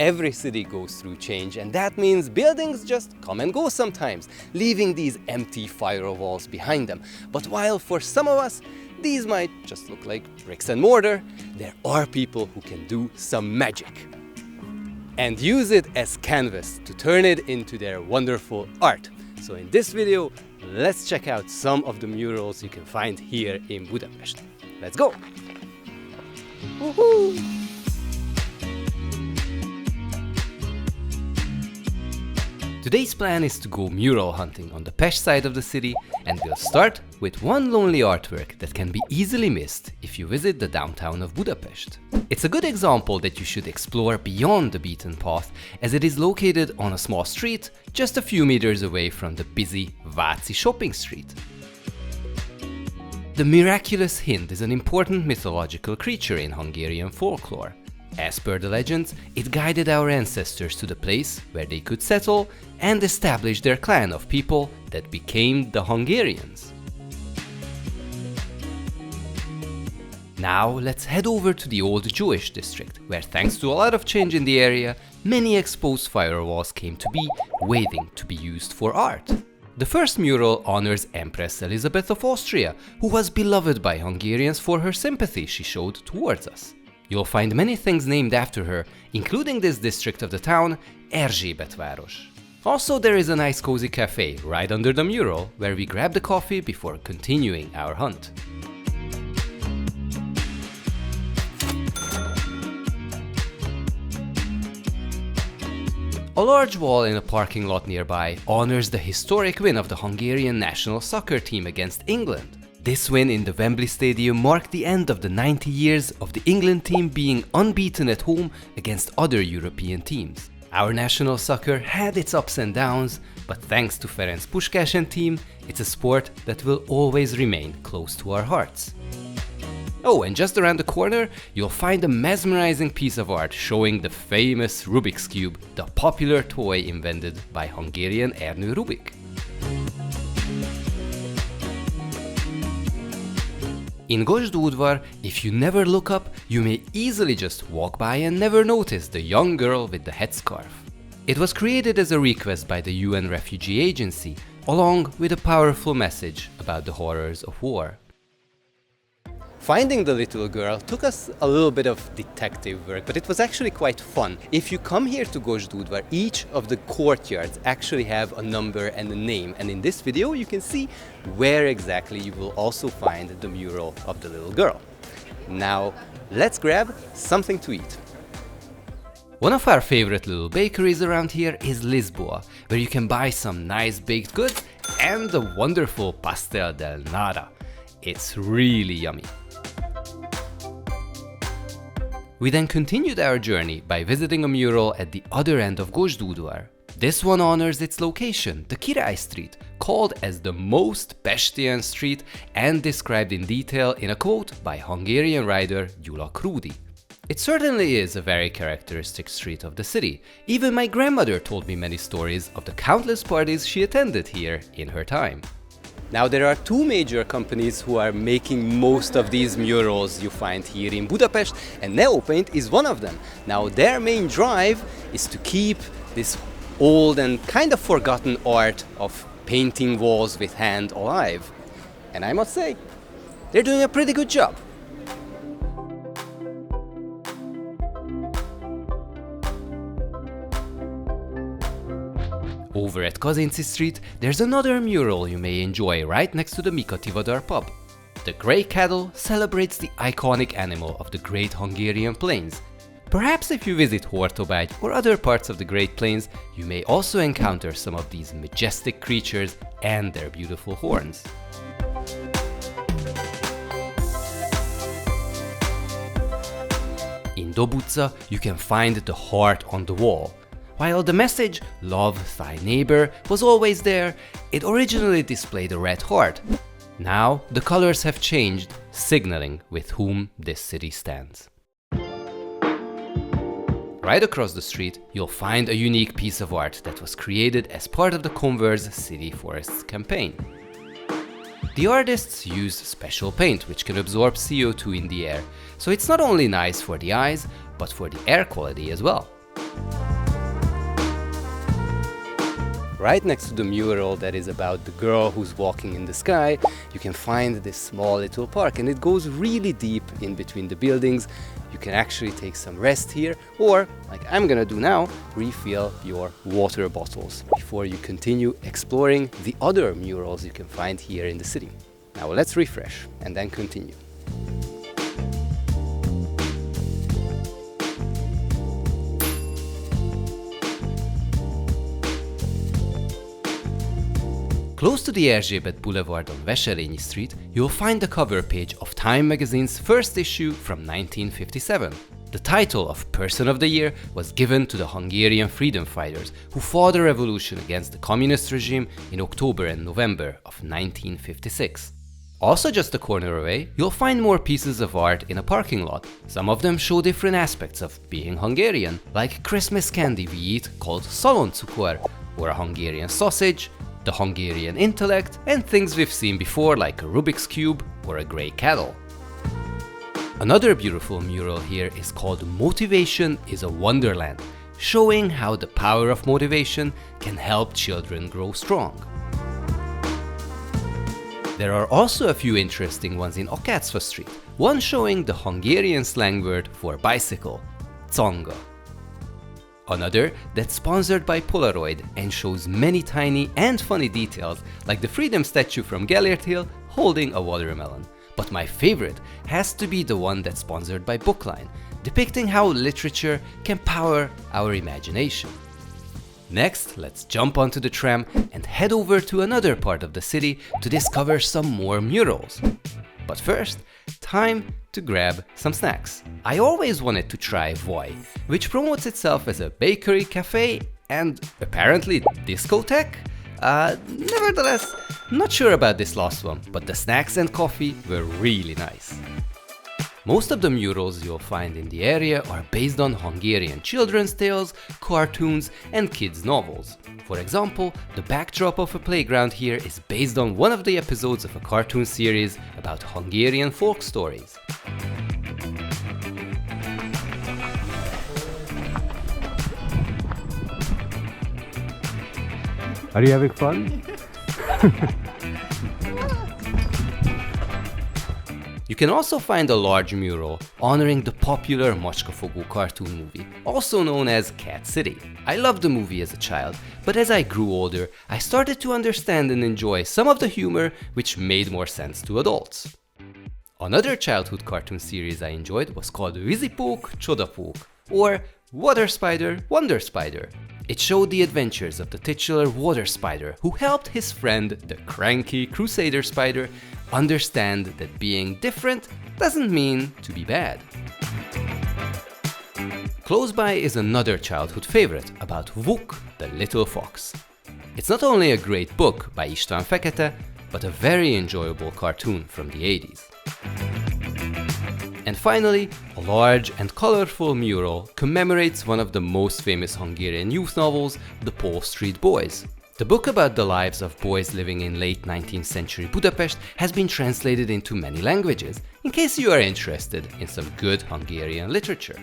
Every city goes through change, and that means buildings just come and go sometimes, leaving these empty firewalls behind them. But while for some of us, these might just look like bricks and mortar, there are people who can do some magic and use it as canvas to turn it into their wonderful art. So in this video, let's check out some of the murals you can find here in Budapest. Let's go! Woohoo! Today's plan is to go mural hunting on the Pest side of the city, and we'll start with one lonely artwork that can be easily missed if you visit the downtown of Budapest. It's a good example that you should explore beyond the beaten path, as it is located on a small street just a few meters away from the busy Váci shopping street. The Miraculous Hind is an important mythological creature in Hungarian folklore. As per the legends, it guided our ancestors to the place where they could settle and establish their clan of people that became the Hungarians. Now let's head over to the old Jewish district, where thanks to a lot of change in the area, many exposed firewalls came to be, waiting to be used for art. The first mural honors Empress Elizabeth of Austria, who was beloved by Hungarians for her sympathy she showed towards us. You'll find many things named after her, including this district of the town, Régiposta. Also, there is a nice cozy cafe right under the mural, where we grabbed a coffee before continuing our hunt. A large wall in a parking lot nearby honors the historic win of the Hungarian national soccer team against England. This win in the Wembley Stadium marked the end of the 90 years of the England team being unbeaten at home against other European teams. Our national soccer had its ups and downs, but thanks to Ferenc Puskás and team, it's a sport that will always remain close to our hearts. Oh, and just around the corner, you'll find a mesmerizing piece of art showing the famous Rubik's Cube, the popular toy invented by Hungarian Ernő Rubik. In Gosdúdvar, if you never look up, you may easily just walk by and never notice the young girl with the headscarf. It was created as a request by the UN Refugee Agency, along with a powerful message about the horrors of war. Finding the little girl took us a little bit of detective work, but it was actually quite fun. If you come here to Gosdúdvar, each of the courtyards actually have a number and a name, and in this video you can see where exactly you will also find the mural of the little girl. Now let's grab something to eat. One of our favorite little bakeries around here is Lisboa, where you can buy some nice baked goods and the wonderful pastel del nata. It's really yummy. We then continued our journey by visiting a mural at the other end of Gosdúdvar. This one honors its location, the Király Street, called as the most Pestian street and described in detail in a quote by Hungarian writer Gyula Krúdy. It certainly is a very characteristic street of the city. Even my grandmother told me many stories of the countless parties she attended here in her time. Now there are two major companies who are making most of these murals you find here in Budapest, and Neopaint is one of them. Now their main drive is to keep this old and kind of forgotten art of painting walls with hand alive. And I must say, they're doing a pretty good job. Over at Kazinczy Street, there's another mural you may enjoy right next to the Mikativadar pub. The Grey Cattle celebrates the iconic animal of the Great Hungarian Plains. Perhaps if you visit Hortobágy or other parts of the Great Plains, you may also encounter some of these majestic creatures and their beautiful horns. In Dob utca, you can find the heart on the wall. While the message, "Love thy neighbor," was always there, it originally displayed a red heart. Now the colors have changed, signaling with whom this city stands. Right across the street, you'll find a unique piece of art that was created as part of the Converse City Forests campaign. The artists used special paint which can absorb CO2 in the air, so it's not only nice for the eyes, but for the air quality as well. Right next to the mural that is about the girl who's walking in the sky, you can find this small little park, and it goes really deep in between the buildings. You can actually take some rest here, or, like I'm gonna do now, refill your water bottles before you continue exploring the other murals you can find here in the city. Now let's refresh and then continue. Close to the Erzsébet Boulevard on Veselényi Street, you'll find the cover page of Time magazine's first issue from 1957. The title of Person of the Year was given to the Hungarian freedom fighters who fought a revolution against the communist regime in October and November of 1956. Also just a corner away, you'll find more pieces of art in a parking lot. Some of them show different aspects of being Hungarian, like Christmas candy we eat called szaloncukor, or a Hungarian sausage, the Hungarian intellect, and things we've seen before like a Rubik's Cube or a grey cattle. Another beautiful mural here is called Motivation is a Wonderland, showing how the power of motivation can help children grow strong. There are also a few interesting ones in Akácfa Street, one showing the Hungarian slang word for bicycle, conga. Another that's sponsored by Polaroid and shows many tiny and funny details, like the Freedom statue from Gellért Hill holding a watermelon. But my favorite has to be the one that's sponsored by Bookline, depicting how literature can power our imagination. Next, let's jump onto the tram and head over to another part of the city to discover some more murals. But first, time to grab some snacks. I always wanted to try Voi, which promotes itself as a bakery, cafe, and apparently discotheque? Nevertheless, not sure about this last one, but the snacks and coffee were really nice. Most of the murals you'll find in the area are based on Hungarian children's tales, cartoons, and kids' novels. For example, the backdrop of a playground here is based on one of the episodes of a cartoon series about Hungarian folk stories. Are you having fun? You can also find a large mural honoring the popular Macskafogó cartoon movie, also known as Cat City. I loved the movie as a child, but as I grew older, I started to understand and enjoy some of the humor which made more sense to adults. Another childhood cartoon series I enjoyed was called Vízipók, Csodapók, or Water Spider, Wonder Spider. It showed the adventures of the titular water spider who helped his friend, the cranky crusader spider, understand that being different doesn't mean to be bad. Close by is another childhood favorite about Vuk, the little fox. It's not only a great book by István Fekete, but a very enjoyable cartoon from the 80s. And finally, a large and colorful mural commemorates one of the most famous Hungarian youth novels, The Pole Street Boys. The book about the lives of boys living in late 19th century Budapest has been translated into many languages, in case you are interested in some good Hungarian literature.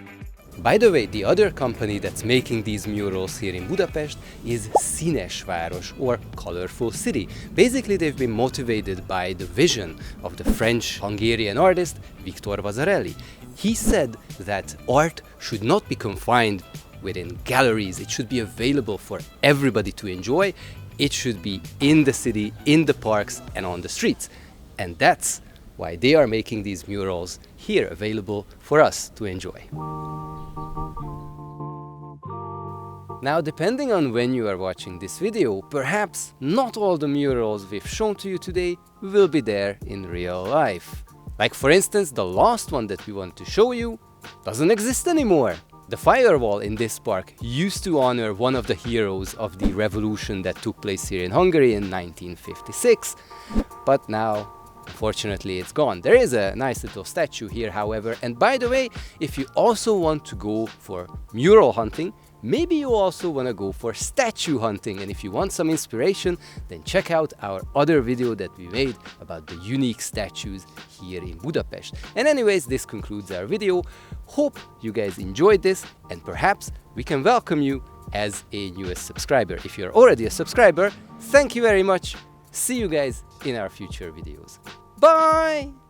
By the way, the other company that's making these murals here in Budapest is Színesváros, or Colorful City. Basically, they've been motivated by the vision of the French-Hungarian artist Victor Vasarely. He said that art should not be confined within galleries, it should be available for everybody to enjoy. It should be in the city, in the parks, and on the streets. And that's why they are making these murals here available for us to enjoy. Now, depending on when you are watching this video, perhaps not all the murals we've shown to you today will be there in real life. Like for instance, the last one that we want to show you doesn't exist anymore. The firewall in this park used to honor one of the heroes of the revolution that took place here in Hungary in 1956, but now unfortunately it's gone. There is a nice little statue here, however, and by the way, if you also want to go for mural hunting, maybe you also want to go for statue hunting, and if you want some inspiration, then check out our other video that we made about the unique statues here in Budapest. And anyways, this concludes our video. Hope you guys enjoyed this, and perhaps we can welcome you as a newest subscriber. If you're already a subscriber, thank you very much. See you guys in our future videos. Bye!